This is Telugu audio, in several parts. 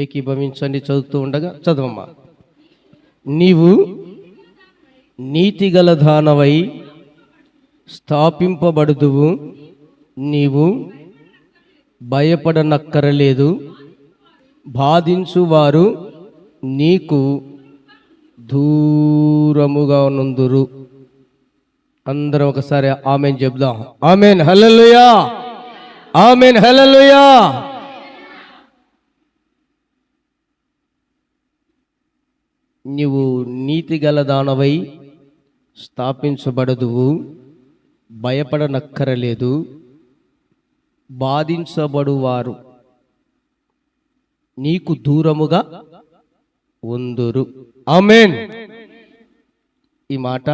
ఏకీభవించండి. చదువుతూ ఉండగా చదవమ్మా. నీవు నీతిగల దానవై స్థాపింపబడుదువు, నీవు భయపడనక్కరలేదు, బాధించువారు నీకు దూరముగా నుందురు. అందరం ఒకసారి ఆమెన్ చెప్దాం. Amen hallelujah, amen hallelujah. నీవు నీతిగల దానవై స్థాపించబడదువు, భయపడనక్కరలేదు, బాధించబడువారు నీకు దూరముగా ఉందురు. ఆమేన్. ఈ మాట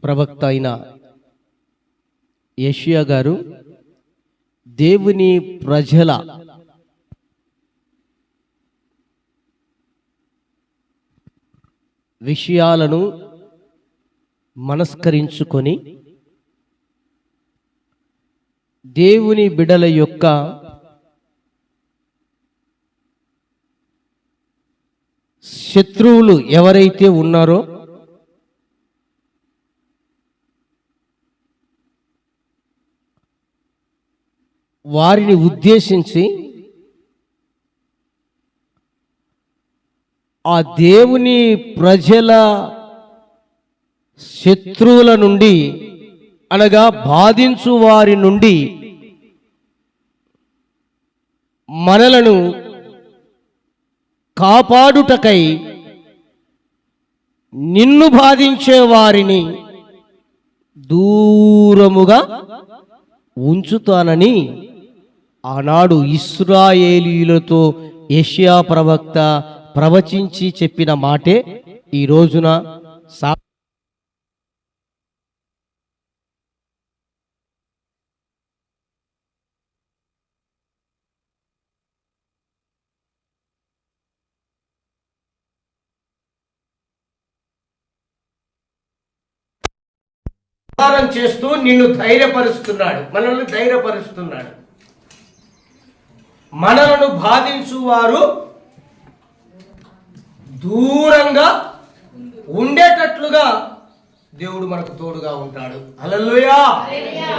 ప్రవక్త అయిన యెషయా గారు దేవుని ప్రజల విషయాలను మనస్కరించుకొని దేవుని బిడల యొక్క శత్రువులు ఎవరైతే ఉన్నారో వారిని ఉద్దేశించి ఆ దేవుని ప్రజల శత్రువుల నుండి అనగా బాధించు వారి నుండి మనలను కాపాడుటకై నిన్ను బాధించే వారిని దూరముగా ఉంచుతానని ఆనాడు ఇశ్రాయేలీయులతో యెషయా ప్రవక్త ప్రవచించి చెప్పిన మాటే ఈ రోజున చేస్తూ నిన్ను ధైర్యపరుస్తున్నాడు, మనల్ని ధైర్యపరుస్తున్నాడు. మనలను బాధించువారు దూరంగా ఉండేటట్లుగా దేవుడు మనకు తోడుగా ఉంటాడు. హల్లెలూయా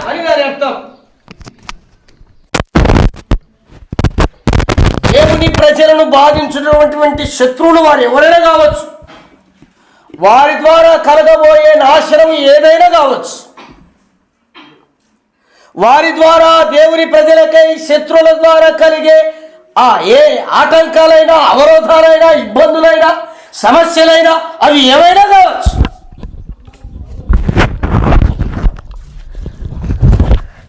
అని దాని అర్థం. దేవుని ప్రజలను బాధించినటువంటి శత్రువులు వారు ఎవరైనా కావచ్చు, వారి ద్వారా కలగబోయే నాశనం ఏదైనా కావచ్చు, వారి ద్వారా దేవుని ప్రజలకై శత్రువుల ద్వారా కలిగే ఏ ఆటంకాలైనా, అవరోధాలైనా, ఇబ్బందులైనా, సమస్యలైనా అవి ఏమైనా కావచ్చు.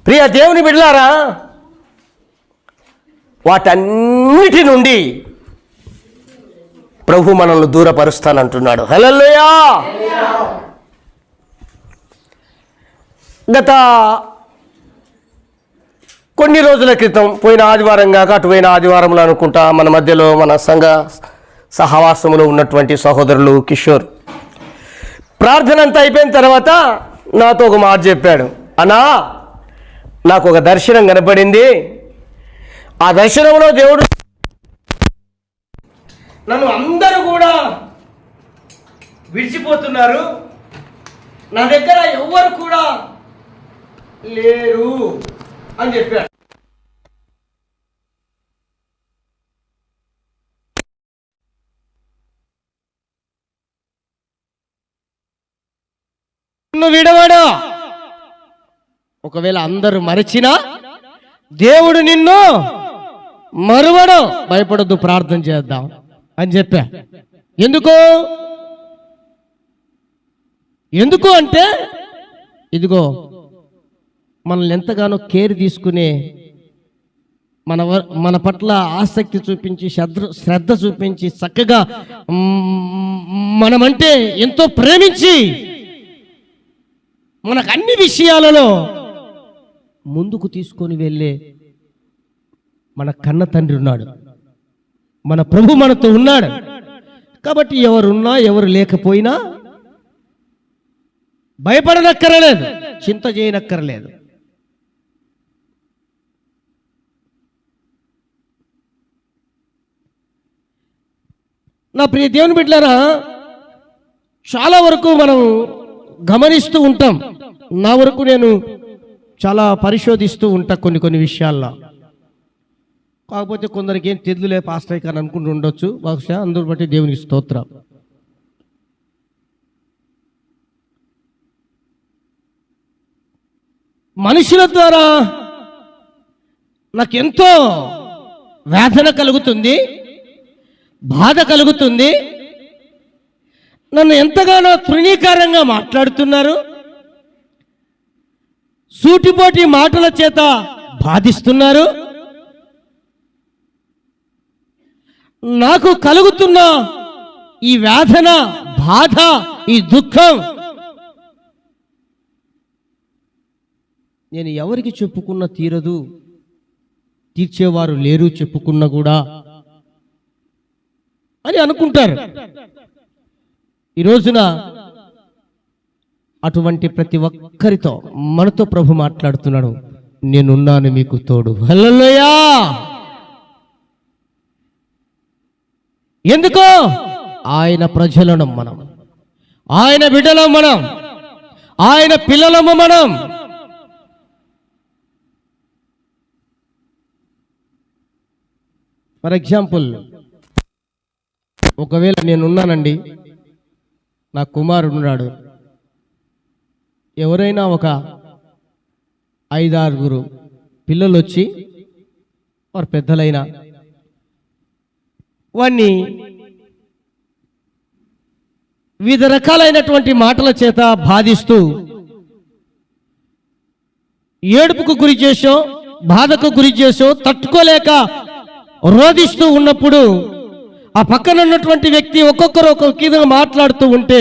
ప్రియ దేవుని బిడ్డలారా, వాటన్నిటి నుండి ప్రభు మనల్ని దూరపరుస్తానంటున్నాడు. హల్లెలూయా. గత కొన్ని రోజుల క్రితం, పోయిన ఆదివారం కాక అటు పోయిన ఆదివారంలో అనుకుంటా, మన మధ్యలో మన సంఘ సహవాసములో ఉన్నటువంటి సహోదరులు కిషోర్ ప్రార్థన అంతా అయిపోయిన తర్వాత నాతో ఒక మాట చెప్పాడు. అన్నా, నాకు ఒక దర్శనం కనపడింది. ఆ దర్శనంలో దేవుడు నన్ను అందరూ కూడా విడిచిపోతున్నారు, నా దగ్గర ఎవ్వరు కూడా లేరు అని చెప్పాడు. విడవడా, ఒకవేళ అందరూ మరచినా దేవుడు నిన్ను మరువడు. భయపడొద్దు, ప్రార్థన చేద్దాం అని చెప్పా. ఎందుకు అంటే ఇదిగో మనల్ని ఎంతగానో కేర్ తీసుకునే, మన పట్ల ఆసక్తి చూపించి శ్రద్ధ చూపించి చక్కగా మనమంటే ఎంతో ప్రేమించి మనకు అన్ని విషయాలలో ముందుకు తీసుకొని వెళ్ళే మన కన్న తండ్రి ఉన్నాడు, మన ప్రభు మనతో ఉన్నాడు. కాబట్టి ఎవరున్నా ఎవరు లేకపోయినా భయపడనక్కరలేదు, చింత చేయనక్కరలేదు. నా ప్రియ దేవుని బిడ్డలారా, చాలా వరకు మనం గమనిస్తూ ఉంటాం. నా వరకు నేను చాలా పరిశోధిస్తూ ఉంటా కొన్ని విషయాల్లో. కాకపోతే కొందరికి ఏం తెద్దులే పాస్టర్ అని అనుకుంటూ ఉండొచ్చు, బహుశా అందుని బట్టి దేవునికి స్తోత్రం. మనుషుల ద్వారా నాకెంతో వేదన కలుగుతుంది, బాధ కలుగుతుంది. నన్ను ఎంతగానో తృణీకారంగా మాట్లాడుతున్నారు, సూటిపోటి మాటల చేత బాధిస్తున్నారు. నాకు కలుగుతున్న ఈ వేదన, బాధ, ఈ దుఃఖం నేను ఎవరికి చెప్పుకున్న తీరదు, తీర్చేవారు లేరు చెప్పుకున్నా కూడా అని అనుకుంటారు. ఈ రోజున అటువంటి ప్రతి ఒక్కరితో మనతో ప్రభు మాట్లాడుతున్నాడు, నేనున్నాను మీకు తోడు. హల్లెలూయా! ఎందుకో ఆయన ప్రజలను మనం, ఆయన బిడ్డలం మనం, ఆయన పిల్లలము మనం. ఫర్ ఎగ్జాంపుల్, ఒకవేళ నేనున్నానండి, నా కుమారుడు ఉన్నాడు, ఎవరైనా ఒక 5-6 పిల్లలు వచ్చి వారు పెద్దలైనా వాణ్ణి వివిధ రకాలైనటువంటి మాటల చేత బాధిస్తూ, ఏడుపుకు గురి చేసో, బాధకు గురి చేసో, తట్టుకోలేక రోధిస్తూ ఉన్నప్పుడు ఆ పక్కన ఉన్నటువంటి వ్యక్తి ఒక్కొక్కరు ఒక్కొక్క మాట్లాడుతూ ఉంటే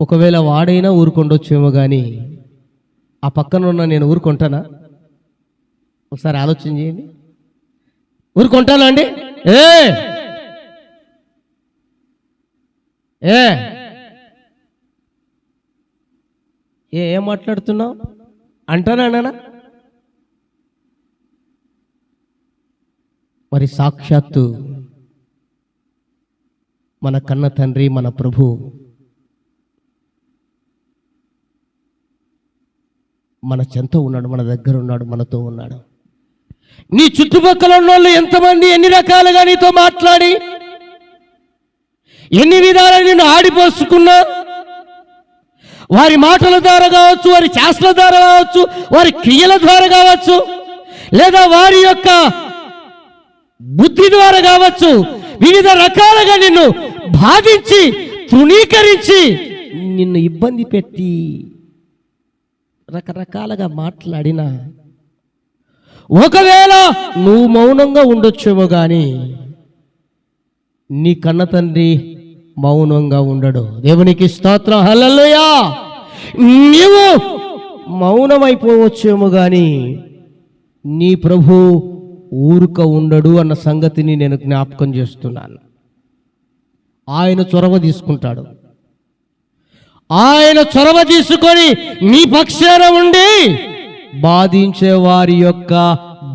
ఒకవేళ వాడైనా ఊరుకొండొచ్చేమో కానీ ఆ పక్కన ఉన్న నేను ఊరుకుంటానా? ఒకసారి ఆలోచన చేయండి. ఊరుకుంటానా అండి? ఏం మాట్లాడుతున్నావు అంటానా? మరి సాక్షాత్తు మన కన్న తండ్రి, మన ప్రభు మన చెంత ఉన్నాడు, మన దగ్గర ఉన్నాడు, మనతో ఉన్నాడు. నీ చుట్టుపక్కల ఉన్న వాళ్ళు ఎంతమంది ఎన్ని రకాలుగా నీతో మాట్లాడి ఎన్ని విధాలు నిన్ను ఆడిపోసుకున్నా, వారి మాటల ద్వారా కావచ్చు, వారి చేష్టల ద్వారా కావచ్చు, వారి క్రియల ద్వారా కావచ్చు, లేదా వారి యొక్క బుద్ధి ద్వారా కావచ్చు, వివిధ రకాలుగా నిన్ను బాధించి తృణీకరించి నిన్ను ఇబ్బంది పెట్టి రకరకాలుగా మాట్లాడినా ఒకవేళ నువ్వు మౌనంగా ఉండొచ్చేమో కానీ నీ కన్న తండ్రి మౌనంగా ఉండడు. దేవునికి స్తోత్రం. హల్లెలూయా! నీవు మౌనమైపోవచ్చేమో కానీ నీ ప్రభు ఊరుక ఉండడు అన్న సంగతిని నేను జ్ఞాపకం చేస్తున్నాను. ఆయన చొరవ తీసుకుంటాడు. ఆయన చొరవ తీసుకొని నీ పక్షాన ఉండి బాధించే వారి యొక్క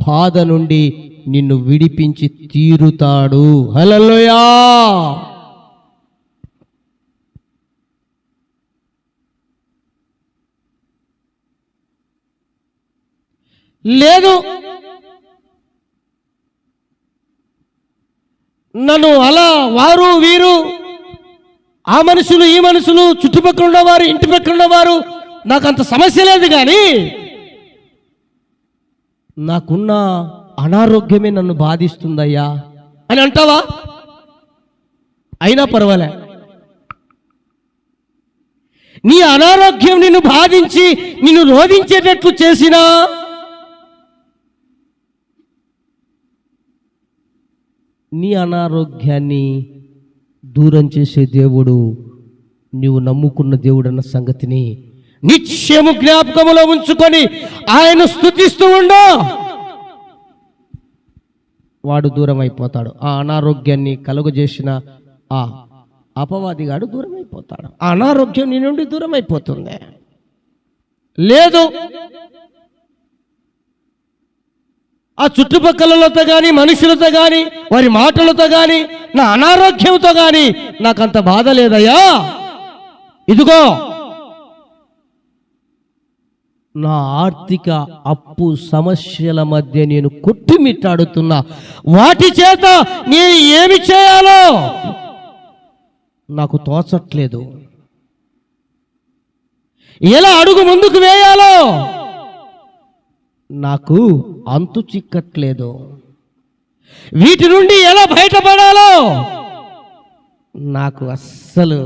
బాధ నుండి నిన్ను విడిపించి తీరుతాడు. హల్లెలూయా! లేదు, నన్ను అలా వారు వీరు, ఆ మనుషులు ఈ మనుషులు, చుట్టుపక్కల ఉన్నవారు ఇంటి పక్కన ఉన్నవారు, నాకు అంత సమస్య లేదు, కానీ నాకున్న అనారోగ్యమే నన్ను బాధిస్తుందయ్యా అని అంటావా? అయినా పర్వాలే, నీ అనారోగ్యం నిన్ను బాధించి నిన్ను రోధించేటట్లు చేసినా నీ అనారోగ్యాన్ని దూరం చేసే దేవుడు నీవు నమ్ముకున్న దేవుడు అన్న సంగతిని నిత్యము జ్ఞాపకములో ఉంచుకొని ఆయన స్తుతిస్తూ ఉండు. వాడు దూరం అయిపోతాడు. ఆ అనారోగ్యాన్ని కలుగజేసిన ఆ అపవాదిగాడు దూరం అయిపోతాడు. ఆ అనారోగ్యం నీ నుండి దూరం అయిపోతుంది. లేదు, ఆ చుట్టుపక్కలతో కానీ, మనుషులతో కానీ, వారి మాటలతో కానీ, నా అనారోగ్యంతో కానీ నాకంత బాధ లేదయ్యా. ఇదిగో నా ఆర్థిక అప్పు సమస్యల మధ్య నేను కొట్టుమిట్టాడుతున్నా. వాటి చేత నేను ఏమి చేయాలో నాకు తోచట్లేదు. ఎలా అడుగు ముందుకు వేయాలో నాకు అంతు చిక్కట్లేదు. వీటి నుండి ఎలా బయటపడాలో నాకు అస్సలు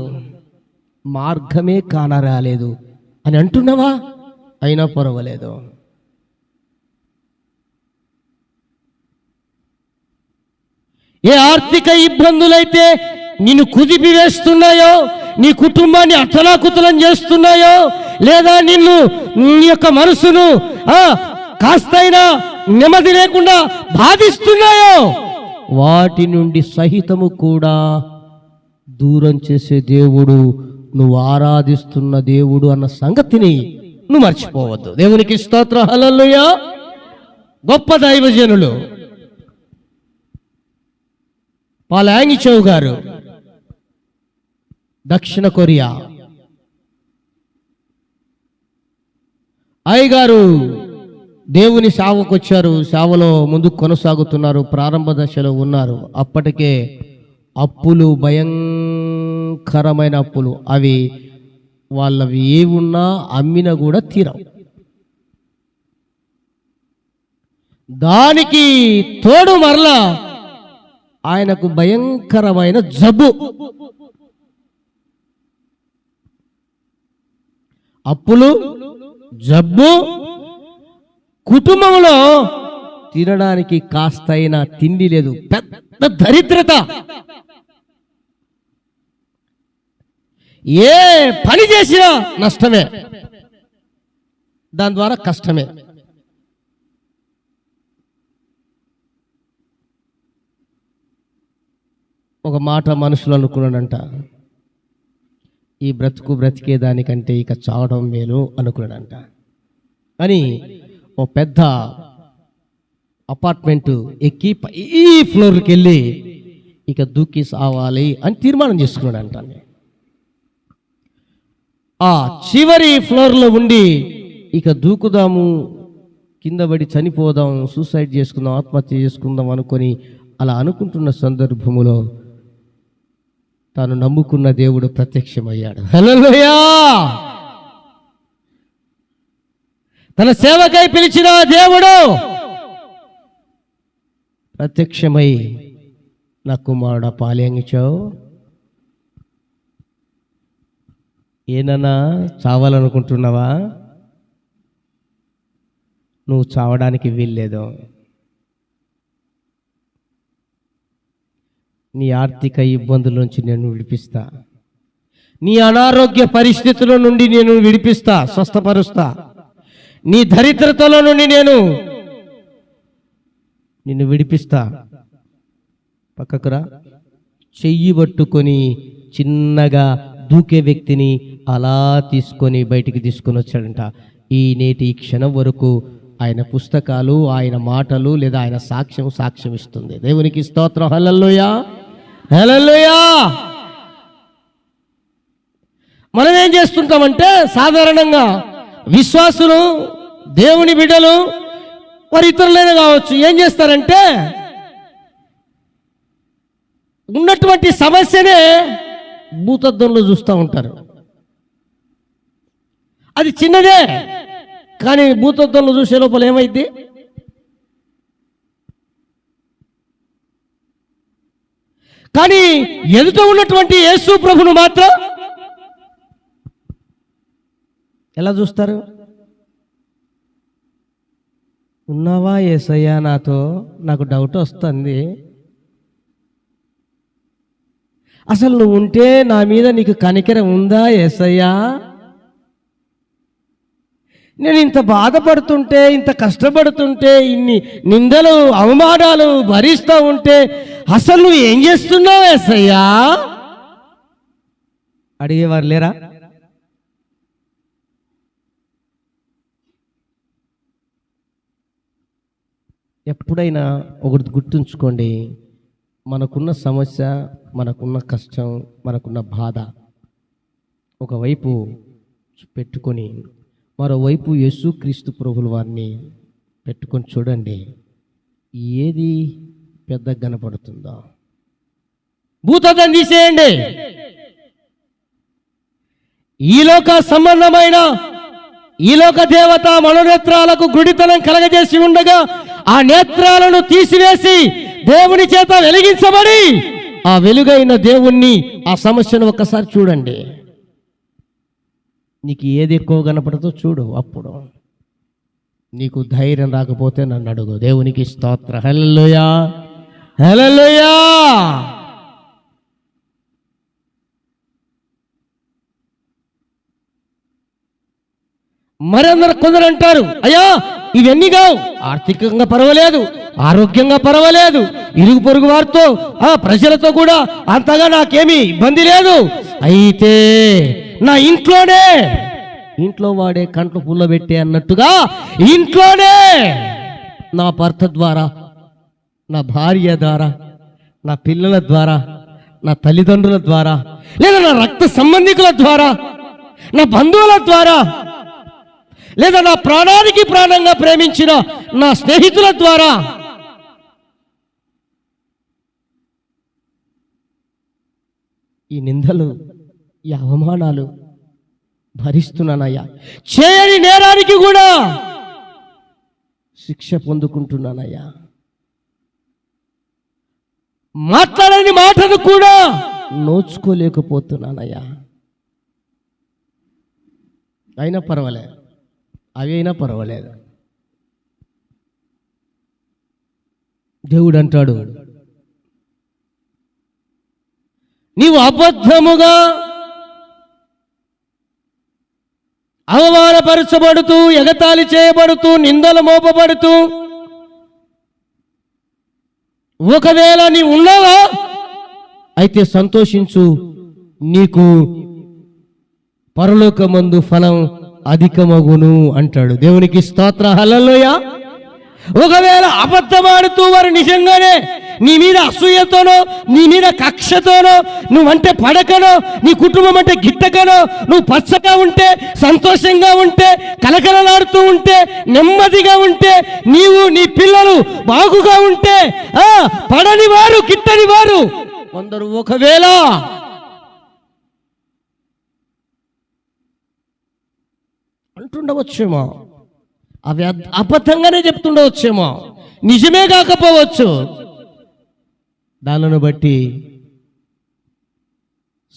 మార్గమే కానరాలేదు అని అంటున్నావా? అయినా పర్వాలేదు. ఏ ఆర్థిక ఇబ్బందులైతే నిన్ను కుదిపి వేస్తున్నాయో, నీ కుటుంబాన్ని అతలాకుతలం చేస్తున్నాయో, లేదా నిన్ను నీ యొక్క మనసును కాస్తైనా నెమ్మది లేకుండా బాధిస్తున్నాయో, వాటి నుండి సహితము కూడా దూరం చేసే దేవుడు నువ్వు ఆరాధిస్తున్న దేవుడు అన్న సంగతిని నువ్వు మర్చిపోవద్దు. దేవునికి స్తోత్రం. హల్లెలూయా. గొప్ప దైవజనులు పాల్ యాంగిచౌ గారు, దక్షిణ కొరియా. అయ్యగారు దేవుని సేవకు వచ్చారు. సేవలో ముందుకు కొనసాగుతున్నారు. ప్రారంభ దశలో ఉన్నారు. అప్పటికే అప్పులు, భయంకరమైన అప్పులు. అవి వాళ్ళవి ఏమున్నా అమ్మినా కూడా తీరవు. దానికి తోడు మరలా ఆయనకు భయంకరమైన జబ్బు. అప్పులు, జబ్బు, కుటుంబంలో తినడానికి కాస్తైనా తిండి లేదు. పెద్ద దరిద్రత. ఏ పని చేసినా నష్టమే, దాని ద్వారా కష్టమే. ఒక మాట మనుషులు అనుకున్నాడంట, ఈ బ్రతుకు బ్రతికేదానికంటే ఇక చావడం మేలు అనుకున్నాడంట. అని ఓ పెద్ద అపార్ట్మెంట్ ఎక్కి ఈ ఫ్లోర్కి వెళ్ళి ఇక దూకి సావాలి అని తీర్మానం చేసుకున్నాడంట. ఆ చివరి ఫ్లోర్లో ఉండి ఇక దూకుదాము, కింద పడి చనిపోదాం, సూసైడ్ చేసుకుందాం, ఆత్మహత్య చేసుకుందాం అనుకొని అలా అనుకుంటున్న సందర్భములో తాను నమ్ముకున్న దేవుడు ప్రత్యక్షమయ్యాడు. హల్లెలూయా. తన సేవకై పిలిచిన దేవుడు ప్రత్యక్షమై, నా కుమారుడా పాల్ యాంగిచౌ, ఏనన్నా చావాలనుకుంటున్నావా? నువ్వు చావడానికి వీల్లేదు. నీ ఆర్థిక ఇబ్బందుల నుంచి నేను విడిపిస్తా. నీ అనారోగ్య పరిస్థితుల నుండి నేను విడిపిస్తా, స్వస్థపరుస్తా. నీ దరిద్రతల నుండి నిన్ను విడిపిస్తా. పక్కకురా. చెయ్యి పట్టుకొని చిన్నగా దూకే వ్యక్తిని అలా తీసుకొని బయటికి తీసుకొని వచ్చాడంట. ఈ నేటి క్షణం వరకు ఆయన పుస్తకాలు, ఆయన మాటలు లేదా ఆయన సాక్ష్యం ఇస్తుంది. దేవునికి స్తోత్రం. హల్లెలూయా, హల్లెలూయా. మనం ఏం చేస్తుంటామంటే, సాధారణంగా విశ్వాసులు, దేవుని బిడ్డలు, వారి ఇతరులైనా కావచ్చు, ఏం చేస్తారంటే ఉన్నటువంటి సమస్యనే భూతద్దంలో చూస్తూ ఉంటారు. అది చిన్నదే, కానీ భూతద్దంలో చూసే లోపల ఏమైంది? కానీ ఎదుట ఉన్నటువంటి యేసు ప్రభును మాత్రం ఎలా చూస్తారు? ఉన్నావా యేసయ్యా నాతో? నాకు డౌట్ వస్తుంది. అసలు నువ్వు ఉంటే నా మీద నీకు కనికరం ఉందా యేసయ్యా? నేను ఇంత బాధపడుతుంటే, ఇంత కష్టపడుతుంటే, ఇన్ని నిందలు అవమానాలు భరిస్తూ ఉంటే అసలు నువ్వు ఏం చేస్తున్నావు యేసయ్యా? అడిగేవారు లేరా? ఎప్పుడైనా ఒకటి గుర్తుంచుకోండి, మనకున్న సమస్య, మనకున్న కష్టం, మనకున్న బాధ ఒకవైపు పెట్టుకొని మరోవైపు యేసుక్రీస్తు ప్రభుల వారిని పెట్టుకొని చూడండి, ఏది పెద్దగా కనపడుతుందో. భూతద్దం తీసేయండి. ఈలోక సంబంధమైన ఈలోక దేవత మనోనేత్రాలకు గుడితనం కలగజేసి ఉండగా ఆ నేత్రాలను తీసివేసి దేవుని చేత వెలిగించబడి ఆ వెలుగైన దేవుణ్ణి, ఆ సమస్యను ఒక్కసారి చూడండి. నీకు ఏది ఎక్కువ కనపడదో చూడు. అప్పుడు నీకు ధైర్యం రాకపోతే నన్ను అడుగు. దేవునికి స్తోత్రం. హల్లెలూయా, హల్లెలూయా. మరందరూ కొందరు అంటారు, అయ్యా ఇవన్నీ కావు, ఆర్థికంగా పర్వాలేదు, ఆరోగ్యంగా పర్వాలేదు, ఇరుగు పొరుగు వారితో ప్రజలతో కూడా అంతగా నాకేమీ ఇబ్బంది లేదు, అయితే నా ఇంట్లో వాడే కంట్లో పుల్ల పెట్టే అన్నట్టుగా ఇంట్లోనే నా భర్త ద్వారా, నా భార్య ద్వారా, నా పిల్లల ద్వారా, నా తల్లిదండ్రుల ద్వారా, లేదా నా రక్త సంబంధికుల ద్వారా, నా బంధువుల ద్వారా, లేదా నా ప్రాణానికి ప్రాణంగా ప్రేమించిన నా స్నేహితుల ద్వారా ఈ నిందలు, ఈ అవమానాలు భరిస్తున్నానయ్యా. చేయని నేరానికి కూడా శిక్ష పొందుకుంటున్నానయ్యా. మాట్లాడని మాటను కూడా నోచుకోలేకపోతున్నానయ్యా. అయినా పర్వాలేదు, అవి అయినా పర్వాలేదు. దేవుడు అంటాడు, నీవు అబద్ధముగా అవమానపరచబడుతూ, ఎగతాళి చేయబడుతూ, నిందలు మోపబడుతూ ఒకవేళ నీవు ఉన్నావా అయితే సంతోషించు, నీకు పరలోకమందు ఫలం అధికమగును అంటాడు. దేవునికి స్తోత్ర. హల్లెలూయా. ఒకవేళ అబద్ధమాడుతూ వారు నిజంగానే నీ మీద అసూయతోనో, నీ మీద కక్షతోనో, నువ్వంటే పడకనో, నీ కుటుంబం అంటే గిట్టకనో, నువ్వు పచ్చగా ఉంటే, సంతోషంగా ఉంటే, కలకలలాడుతూ ఉంటే, నెమ్మదిగా ఉంటే, నీవు నీ పిల్లలు బాగుగా ఉంటే, పడని వారు, గిట్టని వారు కొందరు ఒకవేళ అంటుండవచ్చేమో, అవి అబద్ధంగానే చెప్తుండవచ్చేమో, నిజమే కాకపోవచ్చు. దానిని బట్టి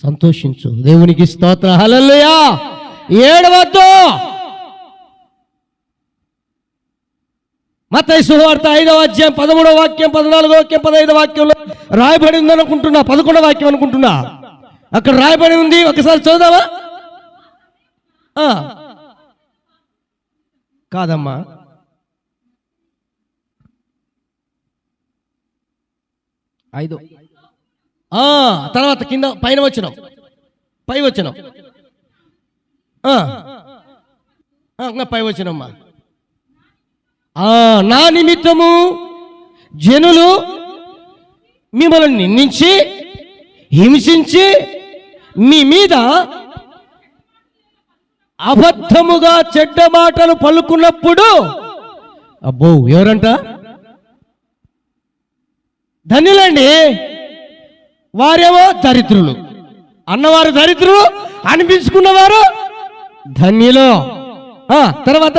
సంతోషించు. దేవునికి స్తోత్ర. హల్లెలూయా. ఏడవద్దు. మత్తయి సువార్త 5వ అధ్యాయం 13వ వాక్యం, 14వ వాక్యం, 15వ వాక్యంలో రాయబడి ఉంది అనుకుంటున్నా, 11వ వాక్యం అనుకుంటున్నా, అక్కడ రాయబడి ఉంది. ఒకసారి చదువుదామా? కాదమ్మా, ఐదు తర్వాత కింద పైన వచ్చినాం, పై వచ్చినాం, పై వచ్చినమ్మా. నా నిమిత్తము జనులు మిమ్మల్ని నిందించి, హింసించి, మీ మీద అబద్ధముగా చెడ్డ మాటలు పలుకున్నప్పుడు, అబ్బో ఎవరంట? ధన్యులండి. వారేమో దరిద్రులు. అన్నవారు దరిద్రులు, అనిపించుకున్నవారు ధన్యులు. తర్వాత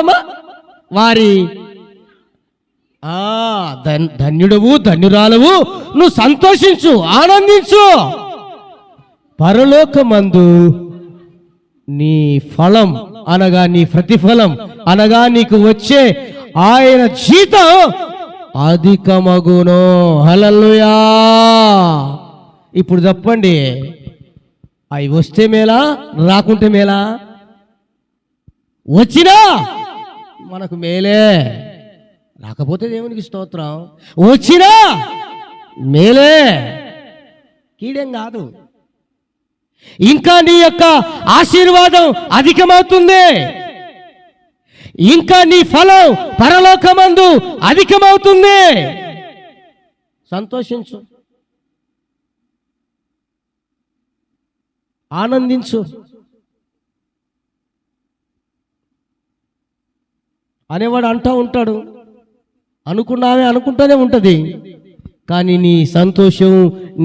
వారి ధన్యుడవు, ధన్యురాలవు, నువ్వు సంతోషించు, ఆనందించు. పరలోకమందు నీ ఫలం అనగా నీ ప్రతిఫలం అనగా నీకు వచ్చే ఆయన జీతం అధికమగును. హల్లెలూయా. ఇప్పుడు చెప్పండి, అవి వస్తే మేలా, రాకుంటే మేలా? వచ్చినా మనకు మేలే, రాకపోతే దేవునికి స్తోత్రం. వచ్చినా మేలే, కీడేం కాదు. ఇంకా నీ యొక్క ఆశీర్వాదం అధికమవుతుంది. ఇంకా నీ ఫలం పరలోకమందు అధికమవుతుంది. సంతోషించు, ఆనందించు అనేవాడు అంటూ ఉంటాడు. అనుకున్నావే అనుకుంటూనే ఉంటుంది, కానీ నీ సంతోషం,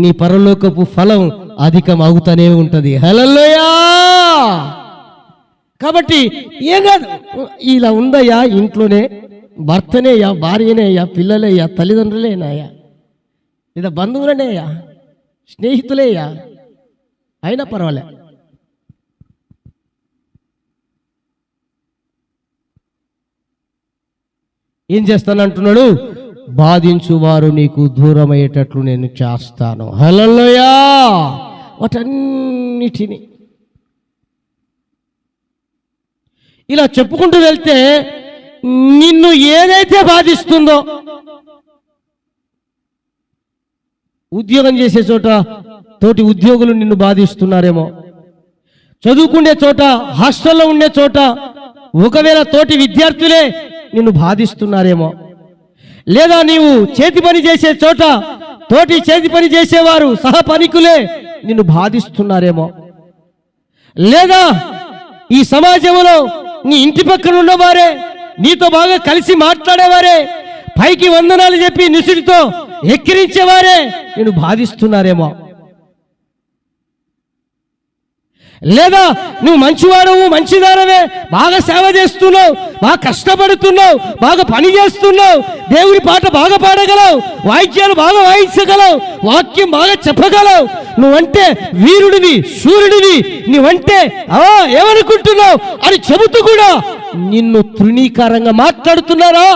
నీ పరలోకపు ఫలం అధికం అవుతూనే ఉంటుంది. హల్లెలూయా. కాబట్టి ఏం కాదు, ఇలా ఉందయ్యా, ఇంట్లోనే భర్తనేయ్యా, భార్యనేయ్యా, పిల్లలేయ్యా, తల్లిదండ్రులేనాయా, లేదా బంధువులనేయ్యా, స్నేహితులేయ్యా, అయినా పర్వాలే. ఏం చేస్తానంటున్నాడు? బాధించువారు నీకు దూరమయ్యేటట్లు నేను చేస్తాను. హల్లెలూయా. వాటన్నిటిని ఇలా చెప్పుకుంటూ వెళ్తే నిన్ను ఏదైతే బాధిస్తుందో, ఉద్యోగం చేసే చోట తోటి ఉద్యోగులు నిన్ను బాధిస్తున్నారేమో, చదువుకునే చోట, హాస్టల్లో ఉండే చోట ఒకవేళ తోటి విద్యార్థులే నిన్ను బాధిస్తున్నారేమో, లేదా నీవు చేతి పని చేసే చోట తోటి చేతి పని చేసేవారు సహ పనికులే నిన్ను బాధిస్తున్నారేమో, లేదా ఈ సమాజంలో నీ ఇంటి పక్కన ఉన్నవారే, నీతో బాగా కలిసి మాట్లాడేవారే, పైకి వందనాలు చెప్పి నిసుడితో ఎక్కిరించేవారే నిన్ను బాధిస్తున్నారేమో, లేదా నువ్వు మంచివాడవు, మంచిదానవే, బాగా సేవ చేస్తున్నావు, బాగా కష్టపడుతున్నావు, బాగా పని చేస్తున్నావు, దేవుడి పాట బాగా పాడగలవు, వాయిద్యాలు బాగా వాయించగలవు, వాక్యం బాగా చెప్పగలవు, నువ్వంటే వీరుడివి, శూరుడివి, నువ్వంటే ఏమనుకుంటున్నావు అని చెబుతూ కూడా నిన్ను తృణీకారంగా మాట్లాడుతున్నారా?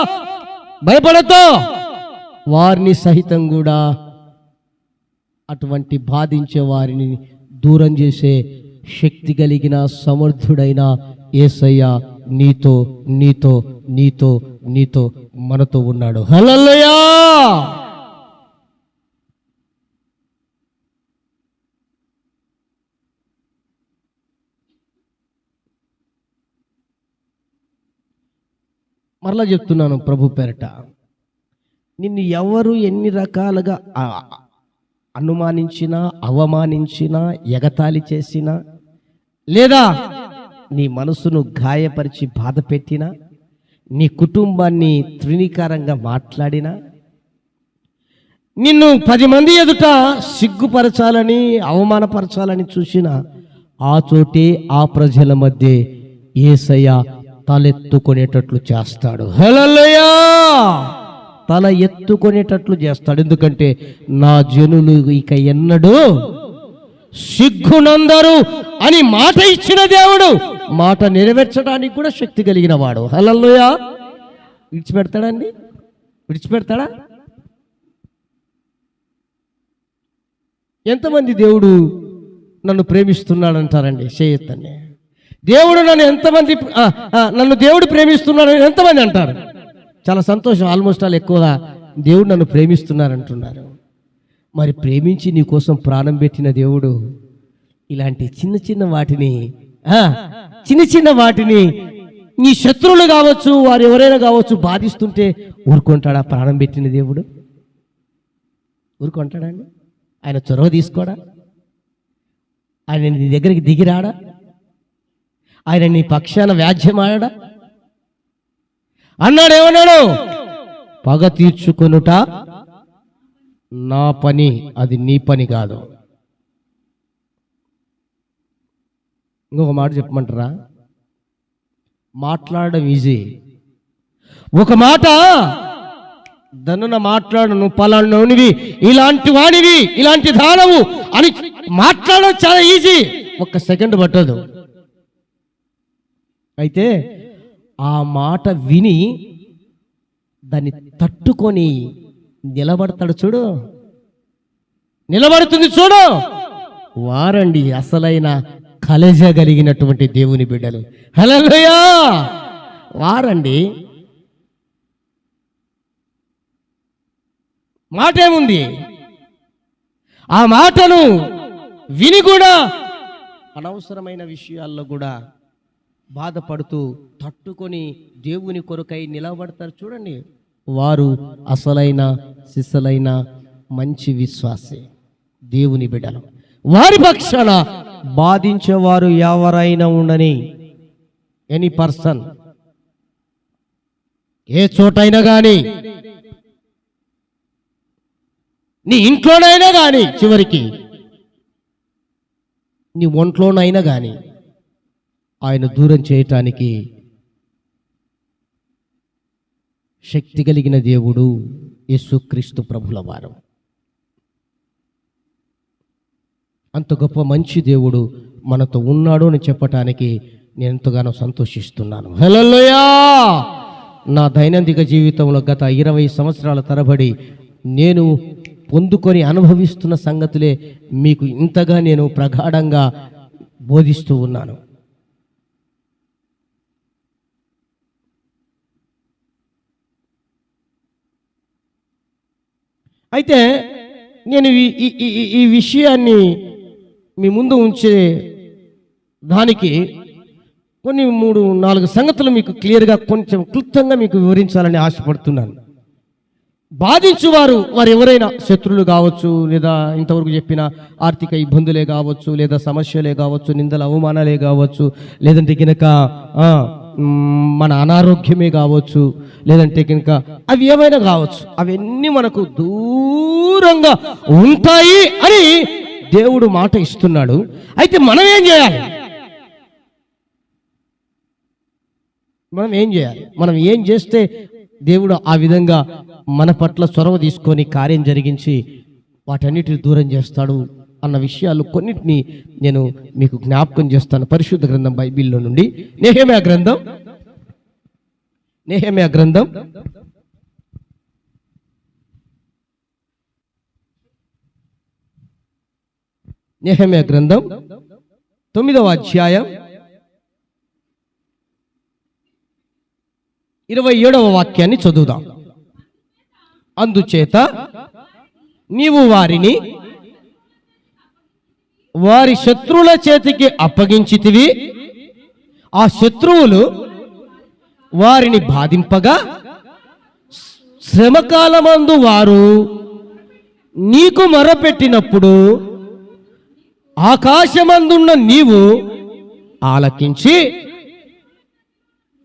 భయపడతో, వారిని సహితం కూడా అటువంటి బాధించే వారిని దూరం చేసే శక్తి కలిగిన సమర్థుడైన యేసయ్య నీతో నీతో నీతో నీతో మనతో ఉన్నాడు. హల్లెలూయా. మరలా చెప్తున్నాను ప్రభు పేరట, నిన్ను ఎవరు ఎన్ని రకాలుగా అనుమానించినా, అవమానించినా, ఎగతాళి చేసినా, లేదా నీ మనసును గాయపరిచి బాధ పెట్టినా, నీ కుటుంబాన్ని తృణీకారంగా మాట్లాడినా, నిన్ను 10 మంది ఎదుట సిగ్గుపరచాలని, అవమానపరచాలని చూసినా, ఆ చోటే ఆ ప్రజల మధ్య యేసయ్య తలెత్తుకునేటట్లు చేస్తాడు. హల్లెలూయా. తల ఎత్తుకునేటట్లు చేస్తాడు. ఎందుకంటే నా జనులు ఇక ఎన్నడూ సిగ్గునందరు అని మాట ఇచ్చిన దేవుడు మాట నెరవేర్చడానికి కూడా శక్తి కలిగిన వాడు. హల్లెలూయా. విడిచిపెడతాడండి? విడిచిపెడతాడా? ఎంతమంది దేవుడు నన్ను ప్రేమిస్తున్నాడు అంటారండి? చేయొద్దండి. దేవుడు నన్ను దేవుడు ప్రేమిస్తున్నాడు ఎంతమంది అంటారు? చాలా సంతోషం. ఆల్మోస్ట్ ఆల్ ఎక్కువగా దేవుడు నన్ను ప్రేమిస్తున్నారంటున్నారు. మరి ప్రేమించి నీ కోసం ప్రాణం పెట్టిన దేవుడు ఇలాంటి చిన్న చిన్న వాటిని నీ శత్రువులు కావచ్చు, వారు ఎవరైనా కావచ్చు, బాధిస్తుంటే ఊరుకుంటాడా? ప్రాణం పెట్టిన దేవుడు ఊరుకుంటాడండి? ఆయన చొరవ తీసుకోడా? ఆయన నీ దగ్గరికి దిగిరాడా? ఆయన నీ పక్షాన వ్యాజ్యమాడా? అన్నాడు, ఏమన్నాడు? పగ తీర్చుకొనుట నా పని, అది నీ పని కాదు. ఇంకొక మాట చెప్పమంటారా? మాట్లాడడం ఈజీ. ఒక మాట దన్నున మాట్లాడు, నువ్వు పలానోనివి, ఇలాంటి వాడివి, ఇలాంటి దానవు అని మాట్లాడడం చాలా ఈజీ, 1 సెకండ్ పట్టదు. అయితే ఆ మాట విని దాన్ని తట్టుకొని నిలబడతాడు చూడు, నిలబడుతుంది చూడు, వారండి అసలైన కలజ కలిగినటువంటి దేవుని బిడ్డలు. హల్లెలూయా. వారండి. మాట ఏముంది? ఆ మాటను విని కూడా అనవసరమైన విషయాల్లో కూడా బాధపడుతూ తట్టుకొని దేవుని కొరకై నిలబడతారు చూడండి, వారు అసలైన సిసలైన మంచి విశ్వాసే, దేవుని బిడ్డలు. వారి పక్షాన బాధించేవారు ఎవరైనా ఉండని, ఎనీ పర్సన్, ఏ చోటైనా కానీ, నీ ఇంట్లోనైనా కానీ, చివరికి నీ ఒంట్లోనైనా కానీ ఆయన దూరం చేయటానికి శక్తి కలిగిన దేవుడు యేసుక్రీస్తు ప్రభుల వారు. అంత గొప్ప మంచి దేవుడు మనతో ఉన్నాడు అని చెప్పటానికి నేను ఎంతగానో సంతోషిస్తున్నాను. హల్లెలూయా! నా దైనందిక జీవితంలో గత 20 సంవత్సరాల తరబడి నేను పొందుకొని అనుభవిస్తున్న సంగతులే మీకు ఇంతగా నేను ప్రగాఢంగా బోధిస్తూ ఉన్నాను. అయితే నేను ఈ విషయాన్ని మీ ముందు ఉంచే దానికి కొన్ని 3-4 సంగతులు మీకు క్లియర్గా కొంచెం క్లుప్తంగా మీకు వివరించాలని ఆశపడుతున్నాను. బాధించువారు వారు ఎవరైనా శత్రువులు కావచ్చు, లేదా ఇంతవరకు చెప్పిన ఆర్థిక ఇబ్బందులే కావచ్చు, లేదా సమస్యలే కావచ్చు, నిందల అవమానాలే కావచ్చు, లేదంటే కనుక మన అనారోగ్యమే కావచ్చు, లేదంటే కనుక అవి ఏమైనా కావచ్చు, అవన్నీ మనకు దూరంగా ఉంటాయి అని దేవుడు మాట ఇస్తున్నాడు. అయితే మనం ఏం చేయాలి? మనం ఏం చేస్తే దేవుడు ఆ విధంగా మన పట్ల చొరవ తీసుకొని కార్యం జరిగించి వాటన్నిటిని దూరం చేస్తాడు అన్న విషయాలు కొన్నిటిని నేను మీకు జ్ఞాపకం చేస్తాను. పరిశుద్ధ గ్రంథం బైబిల్లో నుండి నెహెమ్యా గ్రంథం 9వ అధ్యాయం 27వ వాక్యాన్ని చదువుదాం. అందుచేత నీవు వారిని వారి శత్రువుల చేతికి అప్పగించితివి, ఆ శత్రువులు వారిని బాధింపగా శ్రమకాలమందు వారు నీకు మొరపెట్టినప్పుడు ఆకాశమందున్న నీవు ఆలకించి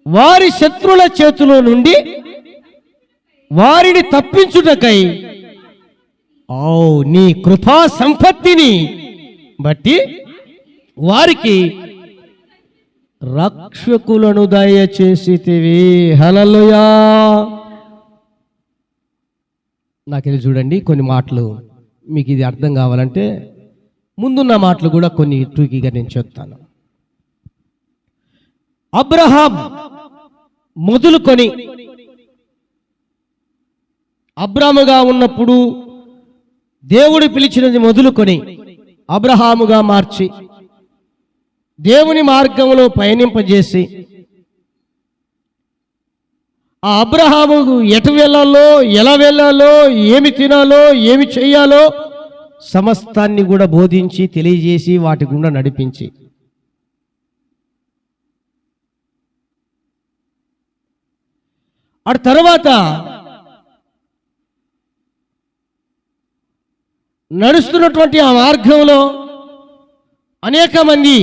వారి శత్రువుల చేతిలో నుండి వారిని తప్పించుటకై నీ కృపా సంపత్తిని బట్టి వారికి రక్షకులను దయచేసితివి. హల్లెలూయా! నాకెళ్ళి చూడండి, కొన్ని మాటలు మీకు ఇది అర్థం కావాలంటే ముందున్న మాటలు కూడా కొన్ని టూకీగా నేను చెప్తాను. అబ్రహాం మొదలుకొని అబ్రాముగా ఉన్నప్పుడు దేవుడు పిలిచినది మొదలుకొని అబ్రహాముగా మార్చి దేవుని మార్గంలో పయనింపజేసి ఆ అబ్రహాముకు ఎటు వెళ్ళాలో, ఎలా వెళ్ళాలో, ఏమి తినాలో, ఏమి చేయాలో సమస్తాన్ని కూడా బోధించి తెలియజేసి వాటి గుండా నడిపించి ఆ తర్వాత నడుస్తున్నటువంటి ఆ మార్గంలో అనేక మంది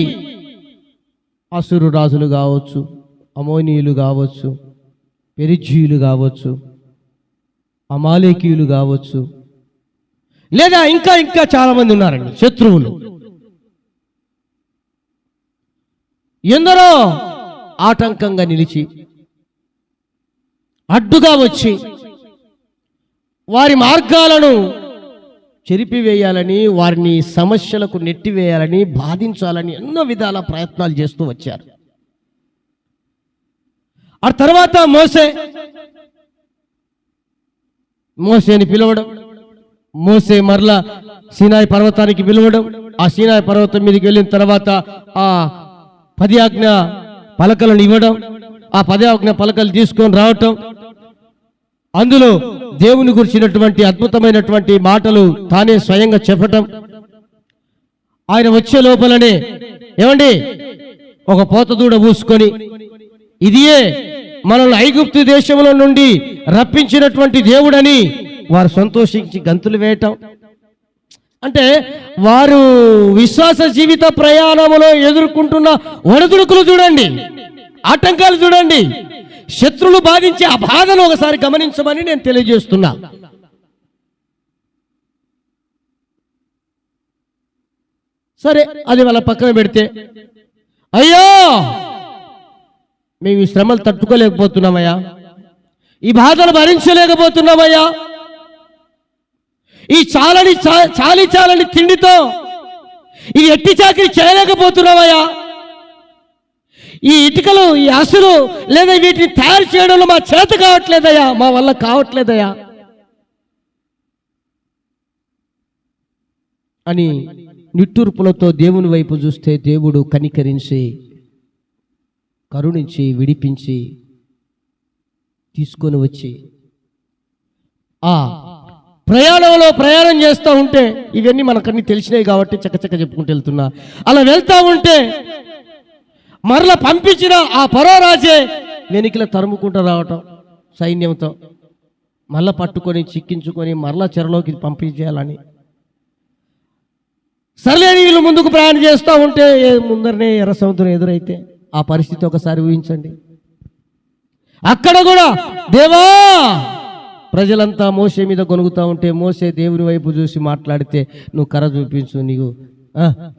అసురు రాజులు కావచ్చు, అమోనీయులు కావచ్చు, పెరిజీయులు కావచ్చు, అమాలేకీయులు కావచ్చు, లేదా ఇంకా చాలా మంది ఉన్నారండి శత్రువులు. ఎందరో ఆటంకంగా నిలిచి అడ్డుగా వచ్చి వారి మార్గాలను చెరిపివేయాలని, వారిని సమస్యలకు నెట్టివేయాలని, బాధించాలని ఎన్నో విధాల ప్రయత్నాలు చేస్తూ వచ్చారు. ఆ తర్వాత మోసేని పిలవడం, మోసే మరలా సీనాయి పర్వతానికి పిలవడం, ఆ సీనాయి పర్వతం మీదకి వెళ్ళిన తర్వాత ఆ 10 ఆజ్ఞ పలకలను ఇవ్వడం, ఆ 10 ఆజ్ఞ పలకలు తీసుకొని రావటం, అందులో దేవుని గురించినటువంటి అద్భుతమైనటువంటి మాటలు తానే స్వయంగా చెప్పటం, ఆయన వచ్చే లోపలనే ఏమండి ఒక పోతదూడ పూసుకొని ఇదియే మనల్ని ఐగుప్తు దేశంలో నుండి రప్పించినటువంటి దేవుడని వారు సంతోషించి గంతులు వేయటం. అంటే వారు విశ్వాస జీవిత ప్రయాణంలో ఎదుర్కొంటున్న ఒడిదుడుకులు చూడండి, ఆటంకాలు చూడండి, శత్రులు బాధించే ఆ బాధను ఒకసారి గమనించమని నేను తెలియజేస్తున్నా. సరే, అది వాళ్ళ పక్కన పెడితే, అయ్యో మేము ఈ శ్రమలు తట్టుకోలేకపోతున్నామయ్యా, ఈ బాధలు భరించలేకపోతున్నామయ్యా, ఈ చాలని తిండితో ఈ ఎట్టి చాకిరి చేయలేకపోతున్నామయ్యా, ఈ ఇటుకలు, ఈ అసులు లేదా వీటిని తయారు చేయడంలో మా చేత కావట్లేదయ్యా, మా వల్ల కావట్లేదయ్యా అని నిట్టూర్పులతో దేవుని వైపు చూస్తే దేవుడు కనికరించి, కరుణించి, విడిపించి తీసుకొని వచ్చి ఆ ప్రయాణంలో ప్రయాణం చేస్తూ ఉంటే, ఇవన్నీ మనకన్నీ తెలిసినాయి కాబట్టి చక్కచక్క చెప్పుకుంటూ వెళ్తున్నా. అలా వెళ్తా ఉంటే మరలా పంపించిన ఆ ఫరో రాజే వెనుకల తరుముకుంటూ రావటం సైన్యంతో, మరలా పట్టుకొని చిక్కించుకొని మరలా చెరలోకి పంపించేయాలని. సర్లేని వీళ్ళు ముందుకు ప్రయాణం చేస్తూ ఉంటే ముందరనే ఎర్ర సముద్రం ఎదురైతే ఆ పరిస్థితి ఒకసారి ఊహించండి. అక్కడ కూడా దేవా ప్రజలంతా మోసే మీద గొనుగుతూ ఉంటే మోసే దేవుని వైపు చూసి మాట్లాడితే, నువ్వు కర్ర చూపించు, నీకు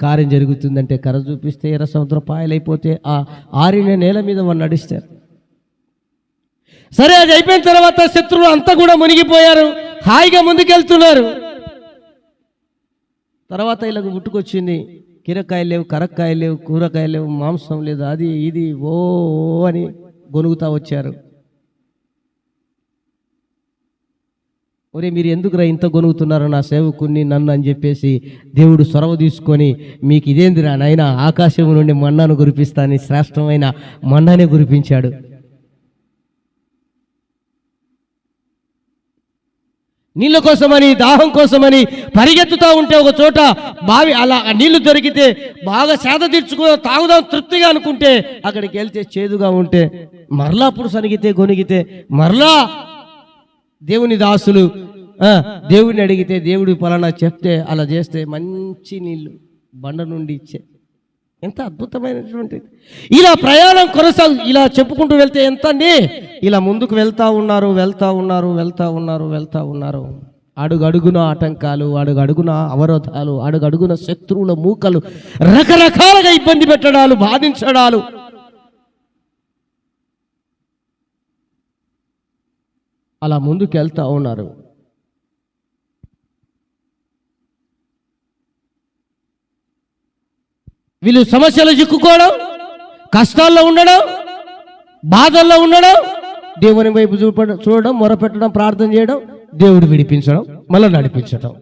కార్యం జరుగుతుందంటే కర్ర చూపిస్తే ఎర్ర సముద్రం పాయలైపోతే ఆ ఆరిన నేల మీద వాళ్ళు నడిస్తారు. సరే, అది అయిపోయిన తర్వాత శత్రువులు అంతా కూడా మునిగిపోయారు, హాయిగా ముందుకెళ్తున్నారు. తర్వాత ఇలాగ గుట్టుకొచ్చింది, కీరకాయలు లేవు, కరక్కాయలు లేవు, కూరకాయలు లేవు, మాంసం లేదు, అది ఇది ఓ అని గొనుగుతా వచ్చారు. ఒరే మీరు ఎందుకురా ఇంత గొనుగుతున్నారు నా సేవకుని నన్ను అని చెప్పేసి దేవుడు చొరవ తీసుకొని, మీకు ఇదేందిరా నాయనా, ఆకాశం నుండి మన్నాను కురిపిస్తానని శ్రేష్టమైన మన్నానే కురిపించాడు. నీళ్ళ కోసమని, దాహం కోసమని పరిగెత్తుతూ ఉంటే ఒక చోట బావి, అలా నీళ్లు దొరికితే బాగా సేద తీర్చుకో తాగుదాం తృప్తిగా అనుకుంటే అక్కడికి వెళ్తే చేదుగా ఉంటే మరలా అప్పుడు సనిగితే గొనిగితే మరలా దేవుని దాసులు దేవుడిని అడిగితే దేవుడు పలానా చెప్తే అలా చేస్తే మంచి నీళ్లు బండ నుండి ఇచ్చే. ఎంత అద్భుతమైనటువంటిది. ఇలా ప్రయాణం ఇలా చెప్పుకుంటూ వెళ్తే ఎంత అండి, ఇలా ముందుకు వెళ్తా ఉన్నారు. అడుగడుగున ఆటంకాలు, అడుగడుగున అవరోధాలు, అడుగడుగున శత్రువుల మూకలు, రకరకాలుగా ఇబ్బంది పెట్టడాలు, బాధించడాలు. అలా ముందుకు వెళ్తా ఉన్నారు. వీళ్ళు సమస్యలు చిక్కుకోవడం, కష్టాల్లో ఉండడం, బాధల్లో ఉండడం, దేవుని వైపు చూడడం, మొరపెట్టడం, ప్రార్థన చేయడం, దేవుడు విడిపించడం, మళ్ళీ నడిపించడం.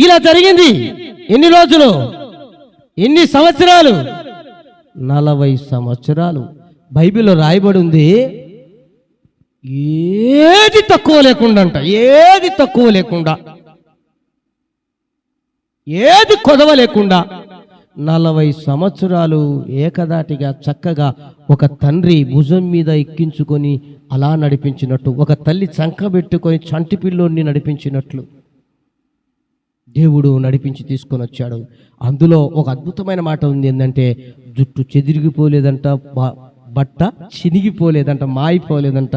ఇలా జరిగింది. ఎన్ని రోజులు, ఎన్ని సంవత్సరాలు? 40 సంవత్సరాలు. బైబిల్లో రాయబడి ఉంది, ఏది తక్కువ లేకుండా అంట, ఏది తక్కువ లేకుండా, ఏది కొదవ లేకుండా 40 సంవత్సరాలు ఏకదాటిగా చక్కగా ఒక తండ్రి భుజం మీద ఎక్కించుకొని అలా నడిపించినట్టు, ఒక తల్లి చంకబెట్టుకొని చంటి పిల్లోడిని నడిపించినట్లు దేవుడు నడిపించి తీసుకొని వచ్చాడు. అందులో ఒక అద్భుతమైన మాట ఉంది, ఏంటంటే జుట్టు చెదిరిగిపోలేదంట, బట్ట చినిగిపోలేదంట, మాయిపోలేదంట,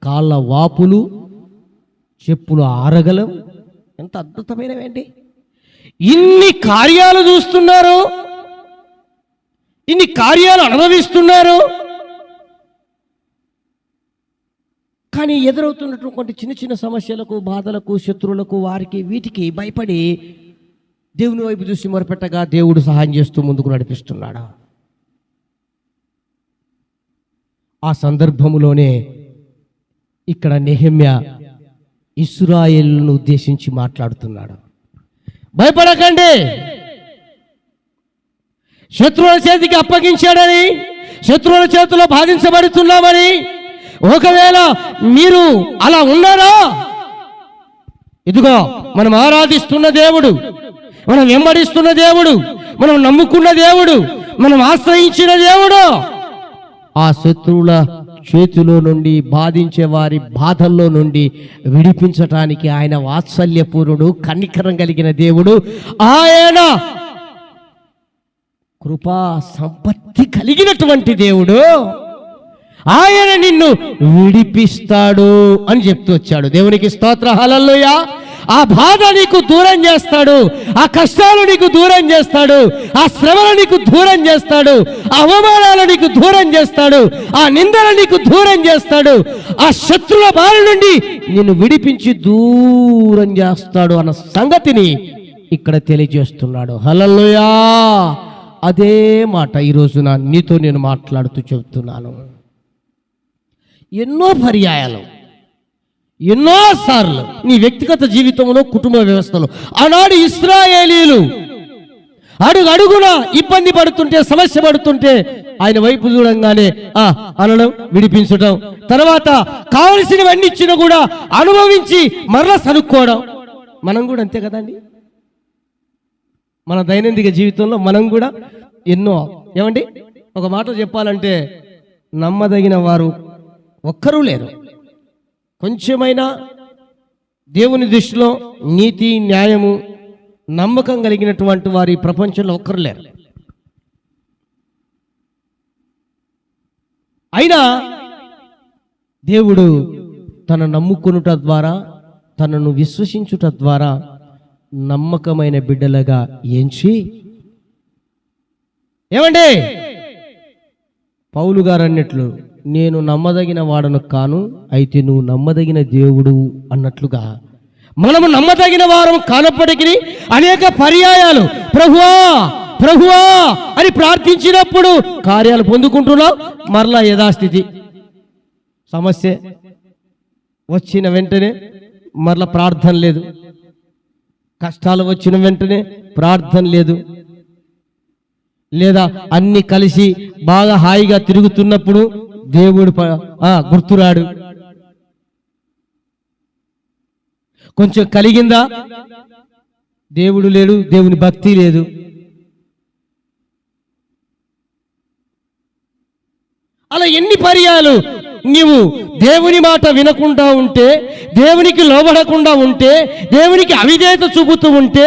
కాళ్ళ వాపులు, చెప్పులు ఆరగలం. ఎంత అద్భుతమైనవేంటి! ఇన్ని కార్యాలు చూస్తున్నారు, ఇన్ని కార్యాలు అనుభవిస్తున్నారు. కానీ ఎదురవుతున్నటువంటి చిన్న చిన్న సమస్యలకు, బాధలకు, శత్రువులకు, వారికి వీటికి భయపడి దేవుని వైపు చూసి మొరపెట్టగా దేవుడు సహాయం చేస్తూ ముందుకు నడిపిస్తున్నాడు. ఆ సందర్భంలోనే ఇక్కడ నెహెమ్యా ఇశ్రాయేలును ఉద్దేశించి మాట్లాడుతున్నాడు. భయపడకండి, శత్రువుల చేతికి అప్పగించాడని, శత్రువుల చేతిలో బాధించబడుతున్నామని ఒకవేళ మీరు అలా ఉన్నారా, ఇదిగో మనం ఆరాధిస్తున్న దేవుడు, మనం వెంబడిస్తున్న దేవుడు, మనం నమ్ముకున్న దేవుడు, మనం ఆశ్రయించిన దేవుడు ఆ శత్రువుల చేతిలో నుండి, బాధించే వారి బాధల్లో నుండి విడిపించటానికి ఆయన వాత్సల్యపూర్ణుడు, కనికరం కలిగిన దేవుడు, ఆయన కృపా సంపత్తి కలిగినటువంటి దేవుడు. ఆయన నిన్ను విడిపిస్తాడు అని చెప్తూ వచ్చాడు. దేవునికి స్తోత్ర, హల్లెలూయా. ఆ బాధ నీకు దూరం చేస్తాడు, ఆ కష్టాలు నీకు దూరం చేస్తాడు, ఆ శ్రమలు నీకు దూరం చేస్తాడు, ఆ అవమానాలు నీకు దూరం చేస్తాడు, ఆ నిందలు నీకు దూరం చేస్తాడు, ఆ శత్రుల బారి నుండి నిన్ను విడిపించి దూరం చేస్తాడు అన్న సంగతిని ఇక్కడ తెలియజేస్తున్నాడు. హల్లెలూయా. అదే మాట ఈరోజు నీతో నేను మాట్లాడుతూ చెబుతున్నాను. ఎన్నో పర్యాయాలు, ఎన్నోసార్లు నీ వ్యక్తిగత జీవితంలో, కుటుంబ వ్యవస్థలో ఆనాడు ఇశ్రాయేలీయులు అడుగున ఇబ్బంది పడుతుంటే, సమస్య పడుతుంటే ఆయన వైపు చూడంగానే అనడం, విడిపించడం, తర్వాత కావలసినవన్నీ ఇచ్చినా కూడా అనుభవించి మరలా సనుక్కోవడం. మనం కూడా అంతే కదండి. మన దైనందిక జీవితంలో మనం కూడా ఎన్నో, ఏమండి, ఒక మాట చెప్పాలంటే నమ్మదగిన వారు ఒక్కరూ లేరు. కొంచెమైనా దేవుని దృష్టిలో నీతి, న్యాయము, నమ్మకం కలిగినటువంటి వారి ప్రపంచంలో ఒక్కరు లేరు. అయినా దేవుడు తన నమ్ముకొనుట ద్వారా, తనను విశ్వసించుట ద్వారా నమ్మకమైన బిడ్డలుగా ఎంచి, ఏమండి, పౌలు గారు అన్నట్లు నేను నమ్మదగిన వాడను కాను, అయితే నువ్వు నమ్మదగిన దేవుడు అన్నట్లుగా మనము నమ్మదగిన వారం కానప్పటికీ అనేక పర్యాయాలు ప్రభువా ప్రభువా అని ప్రార్థించినప్పుడు కార్యాలు పొందుకుంటున్నావు. మరలా యథాస్థితి, సమస్య వచ్చిన వెంటనే మరలా ప్రార్థన లేదు, కష్టాలు వచ్చిన వెంటనే ప్రార్థన లేదు, లేదా అన్ని కలిసి బాగా హాయిగా తిరుగుతున్నప్పుడు దేవుడు గుర్తురాడు. కొంచెం కలిగిందా, దేవుడు లేడు, దేవుని భక్తి లేదు. అలా ఎన్ని పర్యాలు నీవు దేవుని మాట వినకుండా ఉంటే, దేవునికి లోబడకుండా ఉంటే, దేవునికి అవిధేయత చూపుతూ ఉంటే,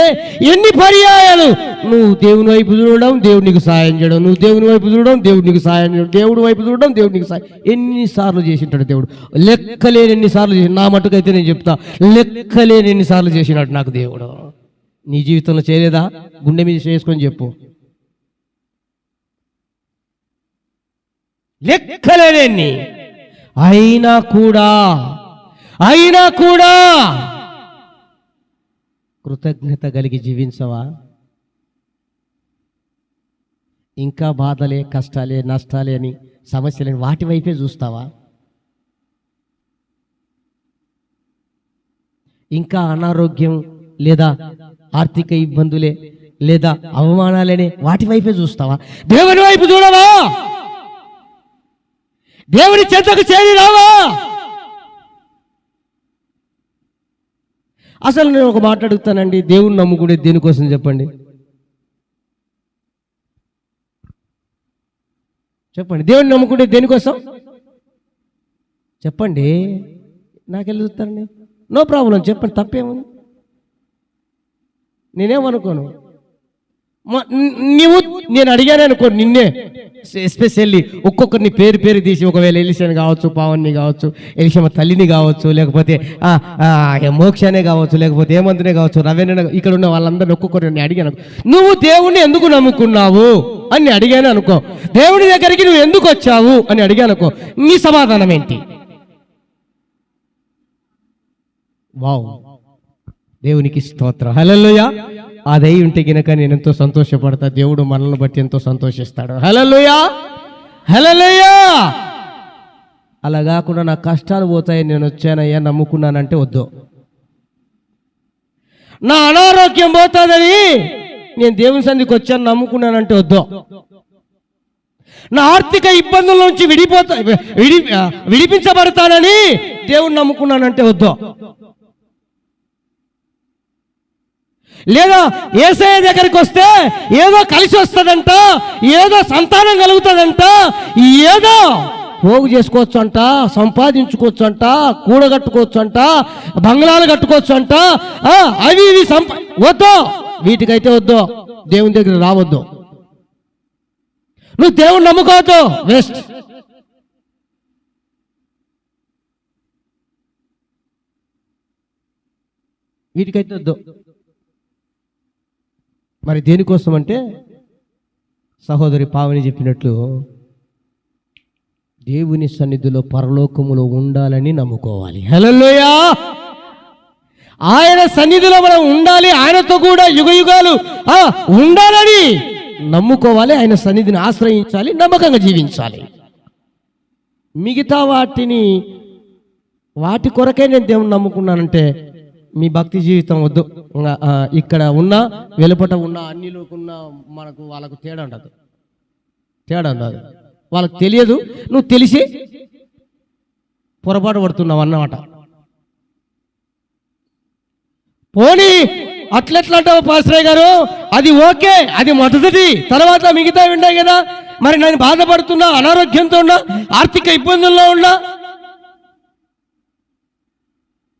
ఎన్ని పర్యాయాలు నువ్వు దేవుని వైపు చూడడం, దేవుడు నీకు సాయం చేయడం, నువ్వు దేవుని వైపు చూడడం, దేవుడు నీకు సాయం చేయడం, దేవుడి వైపు చూడడం, దేవుడు నీకు సాయం. ఎన్నిసార్లు చేసింటాడు దేవుడు? లెక్కలేని ఎన్నిసార్లు చేసి, నా మటుకైతే నేను చెప్తా, లెక్కలేని ఎన్నిసార్లు చేసినాడు నాకు దేవుడు. నీ జీవితంలో చేయలేదా? గుండె మీద చేసుకొని చెప్పు. లెక్కలేని. అయినా కూడా కృతజ్ఞత కలిగి జీవించవా? ఇంకా బాధలే, కష్టాలే, నష్టాలే అని, సమస్యలని వాటి వైపే చూస్తావా? ఇంకా అనారోగ్యం లేదా ఆర్థిక ఇబ్బందులే లేదా అవమానాలనే వాటి వైపే చూస్తావా? దేవుని వైపు చూడవా? దేవుని చెంతకు చేరి రావా? అసలు నేను ఒక మాట అడుగుతానండి, దేవుని నమ్ముకునే దేనికోసం చెప్పండి? చెప్పండి, దేవుని నమ్ముకుంటే దేనికోసం చెప్పండి? నాకెళ్ళి చూస్తారండి, నో ప్రాబ్లం, చెప్పండి, తప్పేముంది, నేనేమనుకోను. నేను అడిగాను అనుకో, నిన్నే ఎస్పెషల్లీ ఒక్కొక్కరిని పేరు తీసి, ఒకవేళ ఎలిషాని కావచ్చు, పావన్ని కావచ్చు, ఎలిషమ్మ తల్లిని కావచ్చు, లేకపోతే మోక్షానే కావచ్చు, లేకపోతే ఏమంతునే కావచ్చు, రవేణ, ఇక్కడ ఉన్న వాళ్ళందరినీ ఒక్కొక్కరిని అడిగాను. నువ్వు దేవుణ్ణి ఎందుకు నమ్ముకున్నావు అని అడిగాను అనుకో, దేవుడి దగ్గరికి నువ్వు ఎందుకు వచ్చావు అని అడిగాను అనుకో, నీ సమాధానం ఏంటి? వావ్, దేవునికి స్తోత్రం, హల్లెలూయా. అదై ఉంటే గినక నేను ఎంతో సంతోషపడతా, దేవుడు మనల్ని బట్టి ఎంతో సంతోషిస్తాడు. హల్లెలూయా, హల్లెలూయా. అలా కాకుండా నా కష్టాలు పోతాయని నేను వచ్చానయ్యా, నమ్ముకున్నానంటే వద్దు. నా అనారోగ్యం పోతుందని నేను దేవుని సన్నిధికి వచ్చాను నమ్ముకున్నానంటే వద్దు. నా ఆర్థిక ఇబ్బందుల నుంచి విడిపించబడతానని దేవుని నమ్ముకున్నానంటే వద్దు. లేదా యేసయ్య దగ్గరికి వస్తే ఏదో కలిసి వస్తుందంట, ఏదో సంతానం కలుగుతుందంట, ఏదో పోగు చేసుకోవచ్చు అంట, సంపాదించుకోవచ్చు అంట, కూడగట్టుకోవచ్చు అంట, బంగ్లాలు కట్టుకోవచ్చు అంట, అవి ఇవి వద్దు, వీటికైతే వద్దు, దేవుని దగ్గర రావద్దు. నువ్వు దేవుని నమ్ముకోవద్దు, వేస్ట్. వీటికైతే వద్దు. మరి దేనికోసం అంటే సహోదరి పావని చెప్పినట్లు దేవుని సన్నిధిలో పరలోకములో ఉండాలని నమ్ముకోవాలి. హల్లెలూయా. ఆయన సన్నిధిలో మనం ఉండాలి, ఆయనతో కూడా యుగయుగాలు ఉండాలని నమ్ముకోవాలి, ఆయన సన్నిధిని ఆశ్రయించాలి, నమ్మకంగా జీవించాలి. మిగతా వాటి కొరకే నేను దేవుని నమ్ముకున్నానంటే మీ భక్తి జీవితం వద్దు. ఇక్కడ ఉన్న వెలుపట ఉన్న అన్నిలోకున్న మనకు వాళ్ళకు తేడా ఉండదు. వాళ్ళకు తెలియదు, నువ్వు తెలిసి పొరపాటు పడుతున్నావు అన్నమాట. పోనీ అట్లెట్లా అంటావు పాస్టర్ గారు? అది ఓకే, అది మొదటిది, తర్వాత మిగతా ఉన్నాయి కదా. మరి నేను బాధపడుతున్నా, అనారోగ్యంతో ఉన్నా, ఆర్థిక ఇబ్బందుల్లో ఉన్నా,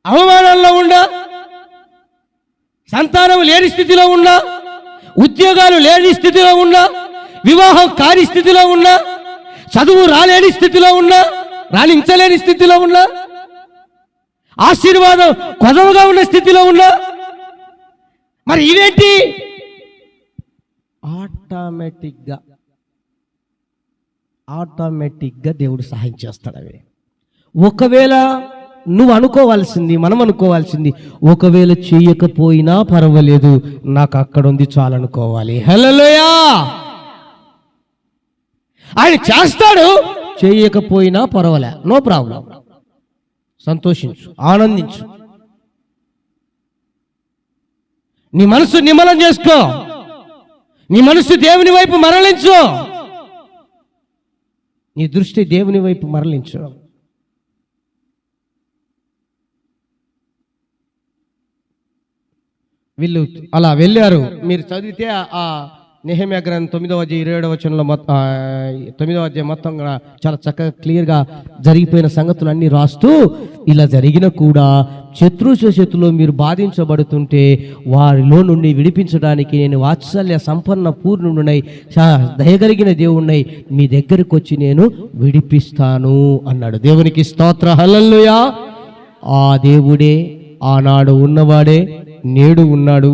అవమానాల్లో ఉన్నా, సంతానం లేని స్థితిలో ఉన్నా, ఉద్యోగాలు లేని స్థితిలో ఉన్నా, వివాహం కాని స్థితిలో ఉన్నా, చదువు రాలేని స్థితిలో ఉన్నా, రాణించలేని స్థితిలో ఉన్నా, ఆశీర్వాదం కొదవగా ఉన్న స్థితిలో ఉన్నా, మరి ఇవేంటి? ఆటోమేటిక్గా దేవుడు సహాయం చేస్తాడు. అవి ఒకవేళ నువ్వు అనుకోవాల్సింది, మనం అనుకోవాల్సింది, ఒకవేళ చేయకపోయినా పర్వాలేదు, నాకు అక్కడ ఉంది చాలనుకోవాలి. హల్లెలూయా. ఆయన చేస్తాడు, చేయకపోయినా పర్వాలే, నో ప్రాబ్లం. సంతోషించు, ఆనందించు, నీ మనసు నిమ్మలం చేసుకో, నీ మనసు దేవుని వైపు మరలించు, నీ దృష్టి దేవుని వైపు మరలించు. వీళ్ళు అలా వెళ్ళారు. మీరు చదివితే ఆ నెహెమ్యా గ్రంథం 9వ అధ్యాయం 27వ వచనంలో 9వ అధ్యాయం మొత్తం చాలా చక్కగా క్లియర్గా జరిగిపోయిన సంగతులు అన్ని రాస్తూ, ఇలా జరిగిన కూడా శత్రువుల మీరు బాధించబడుతుంటే వారిలో నుండి విడిపించడానికి నేను వాత్సల్య సంపన్న పూర్ణుడునై దయగలిగిన దేవుణ్ణి మీ దగ్గరికి వచ్చి నేను విడిపిస్తాను అన్నాడు. దేవునికి స్తోత్ర. హల్లెలూయా. ఆ దేవుడే ఆనాడు ఉన్నవాడే నేడు ఉన్నాడు.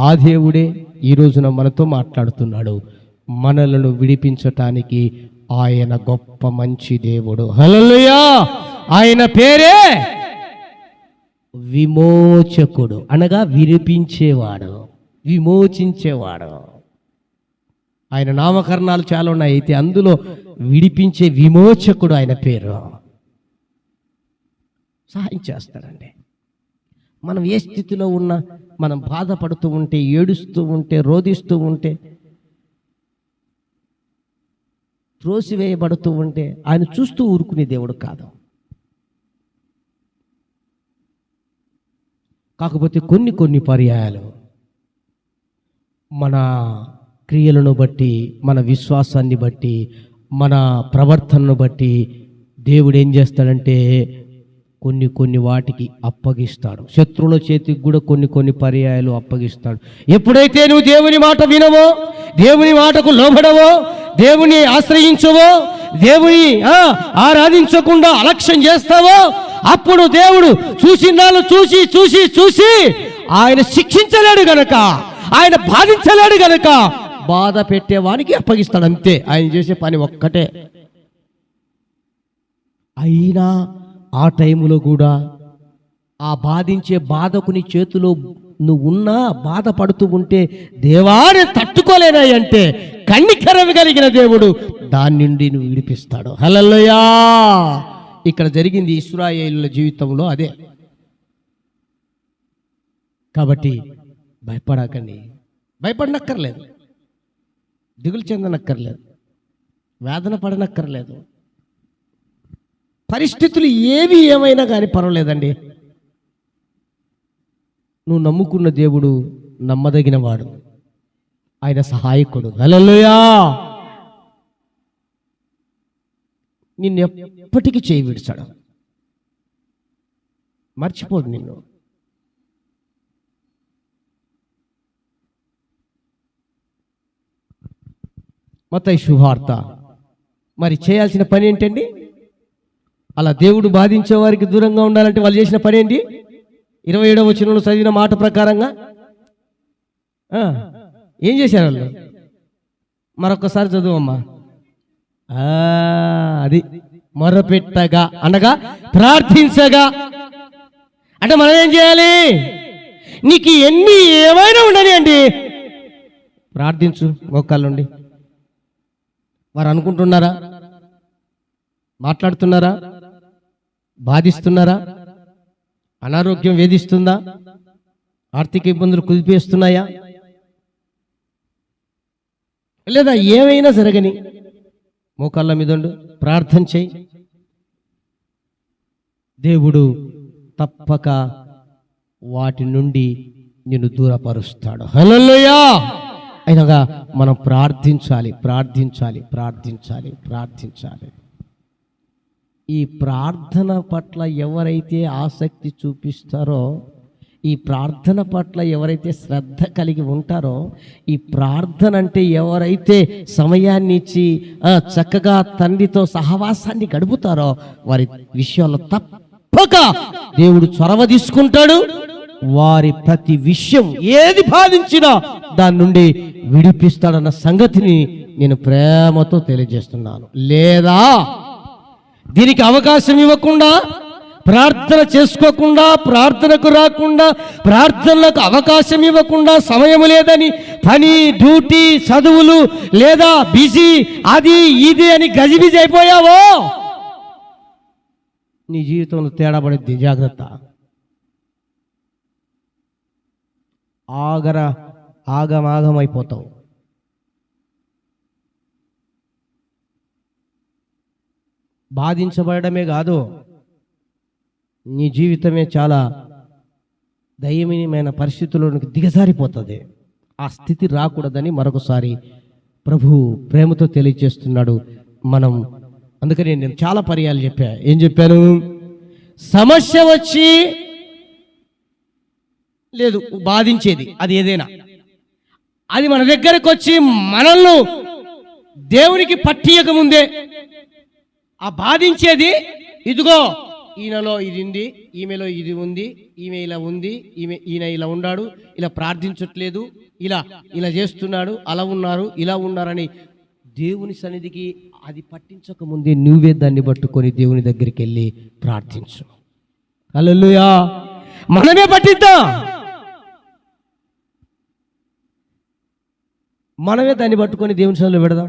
ఆ దేవుడే ఈ రోజున మనతో మాట్లాడుతున్నాడు. మనలను విడిపించటానికి ఆయన గొప్ప మంచి దేవుడు. హల్లెలూయా. ఆయన పేరే విమోచకుడు, అనగా విడిపించేవాడు, విమోచించేవాడు. ఆయన నామకరణాలు చాలా ఉన్నాయి, అయితే అందులో విడిపించే విమోచకుడు ఆయన పేరు. సహాయం చేస్తాడండి. మనం ఏ స్థితిలో ఉన్నా, మనం బాధపడుతూ ఉంటే, ఏడుస్తూ ఉంటే, రోధిస్తూ ఉంటే, త్రోసివేయబడుతూ ఉంటే ఆయన చూస్తూ ఊరుకునే దేవుడు కాదు. కాకపోతే కొన్ని పర్యాయాలు మన క్రియలను బట్టి, మన విశ్వాసాన్ని బట్టి, మన ప్రవర్తనను బట్టి దేవుడు ఏం చేస్తాడంటే కొన్ని వాటికి అప్పగిస్తాడు. శత్రువుల చేతికి కూడా కొన్ని పర్యాయాలు అప్పగిస్తాడు. ఎప్పుడైతే నువ్వు దేవుని మాట వినవో, దేవుని మాటకు లోబడవో, దేవుని ఆశ్రయించవో, దేవుని ఆరాధించకుండా అలక్ష్యం చేస్తావో, అప్పుడు దేవుడు చూసినాలు చూసి ఆయన శిక్షించలేడు గనక, ఆయన బాధించలేడు గనక బాధ పెట్టేవానికి అప్పగిస్తాడు. అంతే ఆయన చేసే పని ఒక్కటే. అయినా ఆ టైములో కూడా ఆ బాధించే బాధకుని చేతిలో నువ్వు ఉన్నా, బాధపడుతూ ఉంటే, దేవాన్ని తట్టుకోలేనాయంటే కన్నికరం కలిగిన దేవుడు దాని నుండి నువ్వు విడిపిస్తాడు. హల్లెలూయా. ఇక్కడ జరిగింది ఇశ్రాయేలుల జీవితంలో అదే. కాబట్టి భయపడకండి, భయపడనక్కర్లేదు, దిగులు చెందనక్కర్లేదు, వేదన పడనక్కర్లేదు. పరిస్థితులు ఏమైనా కానీ పర్వాలేదండి. నువ్వు నమ్ముకున్న దేవుడు నమ్మదగిన వాడు, ఆయన సహాయకుడు. హల్లెలూయా. నిన్ను ఎప్పటికీ చేయి విడిచాడు, మర్చిపోడు నిన్ను. మత్తయి శుభవార్త. మరి చేయాల్సిన పని ఏంటండి? అలా దేవుడు బాధించే వారికి దూరంగా ఉండాలంటే వాళ్ళు చేసిన పని ఏంటి? 27వ వచనంలో చదివిన మాట ప్రకారంగా ఏం చేశారు వాళ్ళు? మరొకసారి చదువమ్మా. అది మొరపెట్టగా అనగా ప్రార్థించగా. అంటే మనం ఏం చేయాలి? నీకు ఎన్ని ఏమైనా ఉండని అండి, ప్రార్థించు మోకాళ్ళుండి. వారు అనుకుంటున్నారా, మాట్లాడుతున్నారా, బాధిస్తున్నారా, అనారోగ్యం వేధిస్తుందా, ఆర్థిక ఇబ్బందులు కుదిపేస్తున్నాయా, లేదా ఏమైనా జరగని మోకాళ్ళ మీద ఉండు, ప్రార్థన చేయి. దేవుడు తప్పక వాటి నుండి నిన్ను దూరపరుస్తాడు. హల్లెలూయా. అయినగా మనం ప్రార్థించాలి, ప్రార్థించాలి, ప్రార్థించాలి, ప్రార్థించాలి. ఈ ప్రార్థన పట్ల ఎవరైతే ఆసక్తి చూపిస్తారో, ఈ ప్రార్థన పట్ల ఎవరైతే శ్రద్ధ కలిగి ఉంటారో, ఈ ప్రార్థన అంటే ఎవరైతే సమయాన్ని ఇచ్చి చక్కగా తండ్రితో సహవాసాన్ని గడుపుతారో వారి విషయాల్లో తప్పక దేవుడు చొరవ తీసుకుంటాడు. వారి ప్రతి విషయం ఏది బాధించినా దాని నుండి విడిపిస్తాడన్న సంగతిని నేను ప్రేమతో తెలియజేస్తున్నాను. లేదా దీనికి అవకాశం ఇవ్వకుండా, ప్రార్థన చేసుకోకుండా, ప్రార్థనకు రాకుండా, ప్రార్థనలకు అవకాశం ఇవ్వకుండా, సమయం లేదని పని, డ్యూటీ, చదువులు లేదా బిజీ అది ఇది అని గజిబిజి అయిపోయావో నీ జీవితంలో తేడా పడుద్ది. జాగ్రత్త. ఆగమాగమైపోతావు. బాధించబడమే కాదు, నీ జీవితమే చాలా దయనీయమైన పరిస్థితుల్లోనికి దిగజారిపోతుంది. ఆ స్థితి రాకూడదని మరొకసారి ప్రభు ప్రేమతో తెలియజేస్తున్నాడు. మనం అందుకని నేను చాలా పర్యాలు చెప్పా. ఏం చెప్పాను? సమస్య వచ్చి లేదు, బాధించేది అది ఏదైనా, అది మన దగ్గరకు వచ్చి మనల్ని దేవునికి పట్టియక ముందే ఆ బాధించేది, ఇదిగో ఈయనలో ఇది ఉంది, ఈమెలో ఇది ఉంది, ఈమె ఇలా ఉంది, ఈయన ఇలా ఉన్నాడు, ఇలా ప్రార్థించట్లేదు, ఇలా చేస్తున్నాడు, అలా ఉన్నారు, ఇలా ఉన్నారని దేవుని సన్నిధికి అది పట్టించక ముందే నువ్వే దాన్ని పట్టుకొని దేవుని దగ్గరికి వెళ్ళి ప్రార్థించు. హల్లెలూయా. మనమే పట్టిద్దాం, మనమే దాన్ని పట్టుకొని దేవుని సన్నిధిలో పెడదాం.